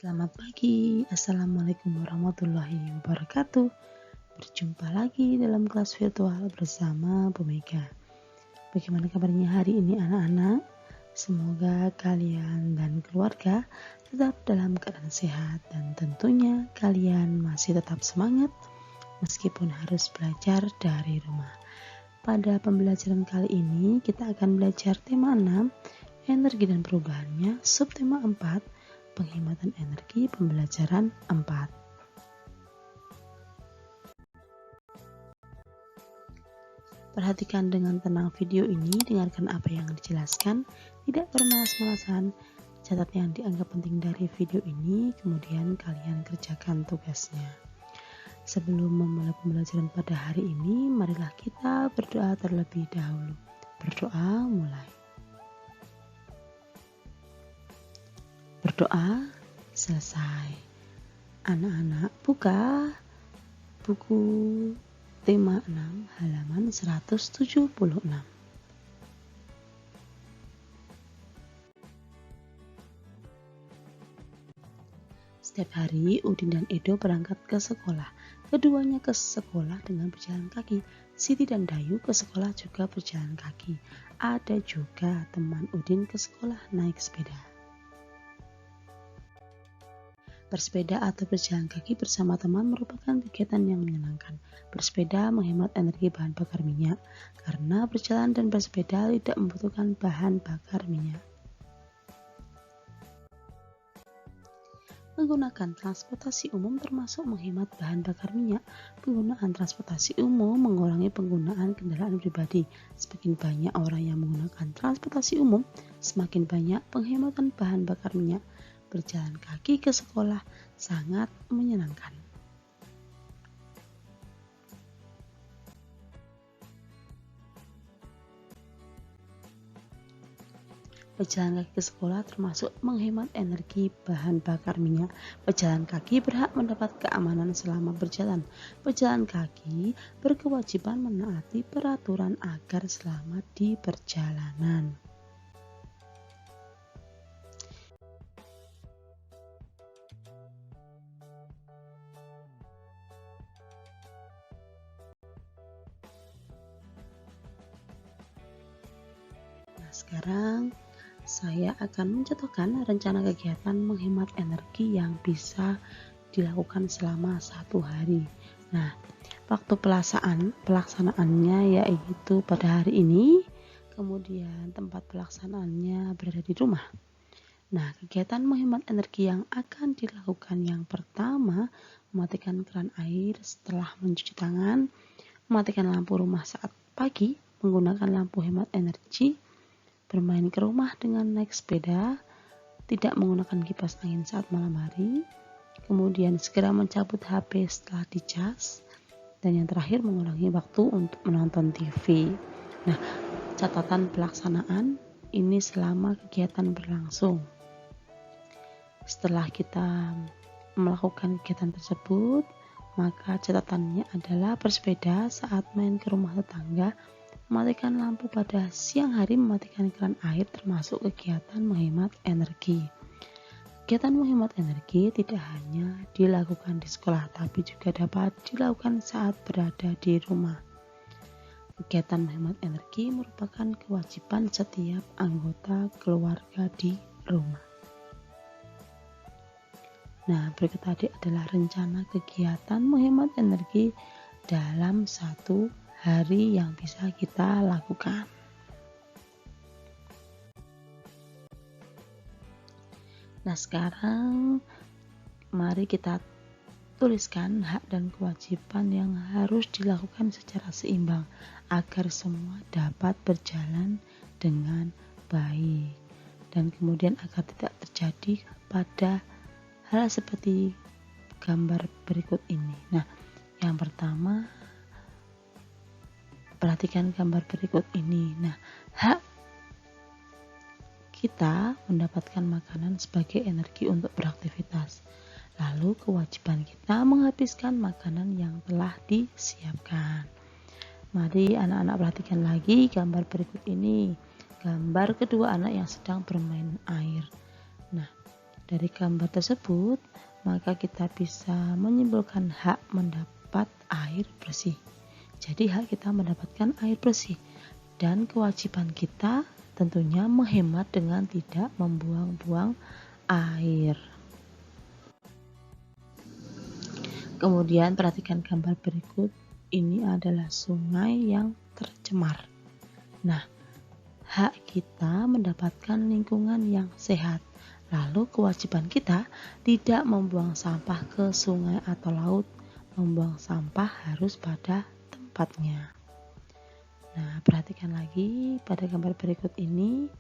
Selamat pagi, Assalamualaikum warahmatullahi wabarakatuh. Berjumpa lagi dalam kelas virtual bersama Bu Mega. Bagaimana kabarnya hari ini anak-anak? Semoga kalian dan keluarga tetap dalam keadaan sehat dan tentunya kalian masih tetap semangat meskipun harus belajar dari rumah. Pada pembelajaran kali ini kita akan belajar tema 6, energi dan perubahannya, subtema 4, penghematan energi, pembelajaran 4. Perhatikan dengan tenang video ini, dengarkan apa yang dijelaskan, tidak bermalas-malasan, catat yang dianggap penting dari video ini, kemudian kalian kerjakan tugasnya. Sebelum memulai pembelajaran pada hari ini, marilah kita berdoa terlebih dahulu. Berdoa mulai. Berdoa selesai. Anak-anak buka buku tema 6 halaman 176. Setiap hari Udin dan Edo berangkat ke sekolah. Keduanya ke sekolah dengan berjalan kaki. Siti dan Dayu ke sekolah juga berjalan kaki. Ada juga teman Udin ke sekolah naik sepeda. Bersepeda atau berjalan kaki bersama teman merupakan kegiatan yang menyenangkan. Bersepeda menghemat energi bahan bakar minyak, karena berjalan dan bersepeda tidak membutuhkan bahan bakar minyak. Menggunakan transportasi umum termasuk menghemat bahan bakar minyak. Penggunaan transportasi umum mengurangi penggunaan kendaraan pribadi. Semakin banyak orang yang menggunakan transportasi umum, semakin banyak penghematan bahan bakar minyak. Berjalan kaki ke sekolah sangat menyenangkan. Berjalan kaki ke sekolah termasuk menghemat energi bahan bakar minyak. Berjalan kaki berhak mendapat keamanan selama berjalan. Berjalan kaki berkewajiban menaati peraturan agar selamat di perjalanan. Sekarang saya akan mencontohkan rencana kegiatan menghemat energi yang bisa dilakukan selama 1 hari. Nah, waktu pelaksanaannya yaitu pada hari ini, kemudian tempat pelaksanaannya berada di rumah. Nah, kegiatan menghemat energi yang akan dilakukan yang pertama, mematikan keran air setelah mencuci tangan, mematikan lampu rumah saat pagi, menggunakan lampu hemat energi, bermain ke rumah dengan naik sepeda, tidak menggunakan kipas angin saat malam hari, kemudian segera mencabut HP setelah dicas, dan yang terakhir mengurangi waktu untuk menonton TV. Nah, catatan pelaksanaan ini selama kegiatan berlangsung. Setelah kita melakukan kegiatan tersebut, maka catatannya adalah bersepeda saat main ke rumah tetangga, mematikan lampu pada siang hari, mematikan keran air termasuk kegiatan menghemat energi. Kegiatan menghemat energi tidak hanya dilakukan di sekolah, tapi juga dapat dilakukan saat berada di rumah. Kegiatan menghemat energi merupakan kewajiban setiap anggota keluarga di rumah. Nah, berikut tadi adalah rencana kegiatan menghemat energi dalam 1 hari yang bisa kita lakukan. Nah, sekarang mari kita tuliskan hak dan kewajiban yang harus dilakukan secara seimbang agar semua dapat berjalan dengan baik dan kemudian agar tidak terjadi pada hal seperti gambar berikut ini. Nah, yang pertama, perhatikan gambar berikut ini. Nah, hak kita mendapatkan makanan sebagai energi untuk beraktivitas. Lalu kewajiban kita menghabiskan makanan yang telah disiapkan. Mari anak-anak perhatikan lagi gambar berikut ini. Gambar kedua anak yang sedang bermain air. Nah, Dari gambar tersebut, maka kita bisa menyimpulkan hak mendapat air bersih. Jadi hak kita mendapatkan air bersih dan kewajiban kita tentunya menghemat dengan tidak membuang-buang air. Kemudian perhatikan gambar berikut. Ini adalah sungai yang tercemar. Nah, hak kita mendapatkan lingkungan yang sehat. Lalu kewajiban kita tidak membuang sampah ke sungai atau laut. Membuang sampah harus pada tempatnya. Nah, perhatikan lagi pada gambar berikut ini.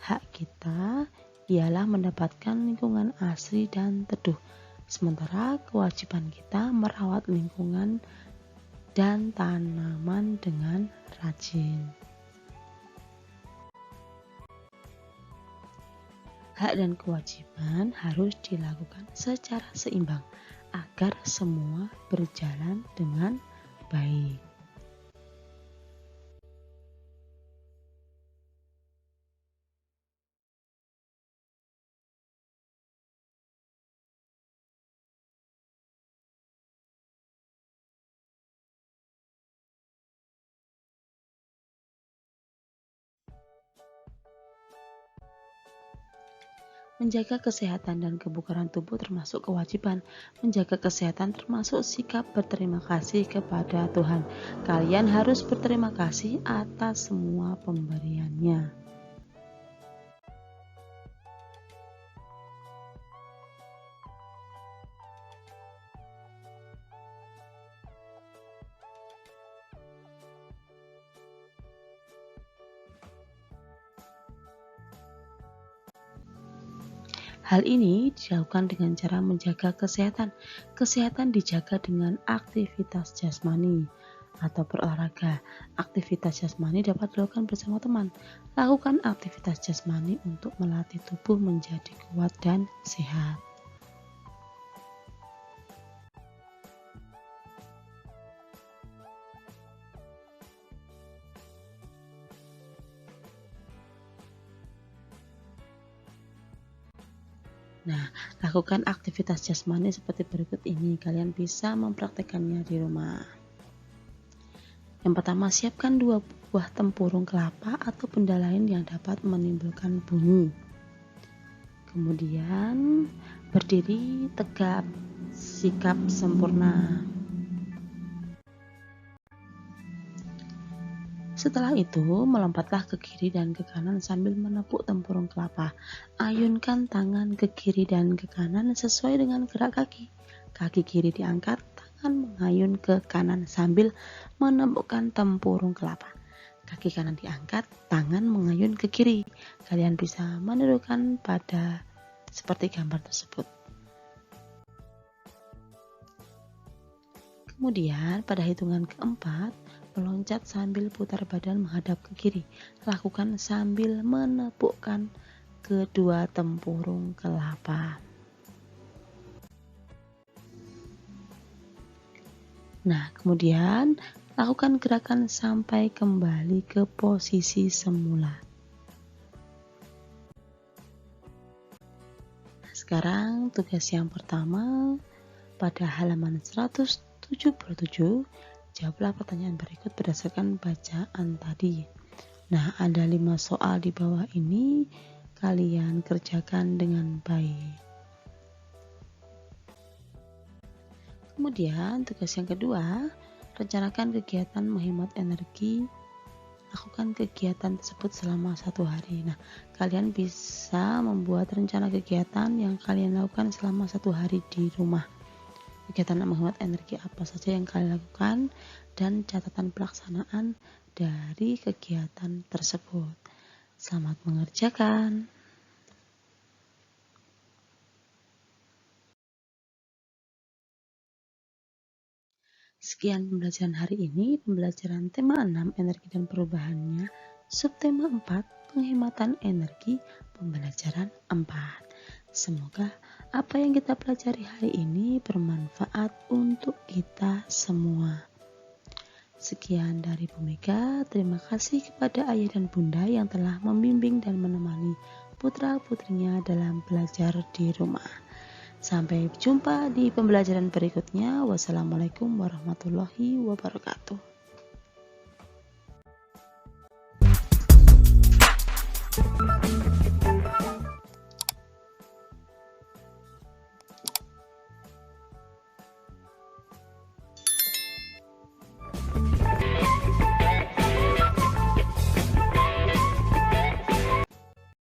Hak kita ialah mendapatkan lingkungan asri dan teduh. Sementara kewajiban kita merawat lingkungan dan tanaman dengan rajin. Hak dan kewajiban harus dilakukan secara seimbang agar semua berjalan dengan baik. Menjaga kesehatan dan kebugaran tubuh termasuk kewajiban. Menjaga kesehatan termasuk sikap berterima kasih kepada Tuhan. Kalian harus berterima kasih atas semua pemberiannya. Hal ini dilakukan dengan cara menjaga kesehatan. Kesehatan dijaga dengan aktivitas jasmani atau berolahraga. Aktivitas jasmani dapat dilakukan bersama teman. Lakukan aktivitas jasmani untuk melatih tubuh menjadi kuat dan sehat. Nah, lakukan aktivitas jasmani seperti berikut ini. Kalian bisa mempraktekannya di rumah. Yang pertama, siapkan 2 buah tempurung kelapa atau benda lain yang dapat menimbulkan bunyi. Kemudian, berdiri tegap, sikap sempurna. Setelah itu, melompatlah ke kiri dan ke kanan sambil menepuk tempurung kelapa. Ayunkan tangan ke kiri dan ke kanan sesuai dengan gerak kaki. Kaki kiri diangkat, tangan mengayun ke kanan sambil menepukkan tempurung kelapa. Kaki kanan diangkat, tangan mengayun ke kiri. Kalian bisa menirukan pada seperti gambar tersebut. Kemudian, pada hitungan keempat, meloncat sambil putar badan menghadap ke kiri. Lakukan sambil menepukkan kedua tempurung kelapa. Nah, kemudian lakukan gerakan sampai kembali ke posisi semula. Nah, sekarang tugas yang pertama pada halaman 177. Jawablah pertanyaan berikut berdasarkan bacaan tadi. Nah, ada 5 soal di bawah ini. Kalian kerjakan dengan baik. Kemudian, tugas yang kedua, rencanakan kegiatan menghemat energi. Lakukan kegiatan tersebut selama 1 hari. Nah, kalian bisa membuat rencana kegiatan yang kalian lakukan selama 1 hari di rumah. Kegiatan menghemat energi apa saja yang kalian lakukan dan catatan pelaksanaan dari kegiatan tersebut. Selamat mengerjakan. Sekian pembelajaran hari ini, pembelajaran tema 6 energi dan perubahannya, subtema 4 penghematan energi, pembelajaran 4. Semoga apa yang kita pelajari hari ini bermanfaat untuk kita semua. Sekian dari Bu Mega, terima kasih kepada ayah dan bunda yang telah membimbing dan menemani putra-putrinya dalam belajar di rumah. Sampai jumpa di pembelajaran berikutnya. Wassalamualaikum warahmatullahi wabarakatuh.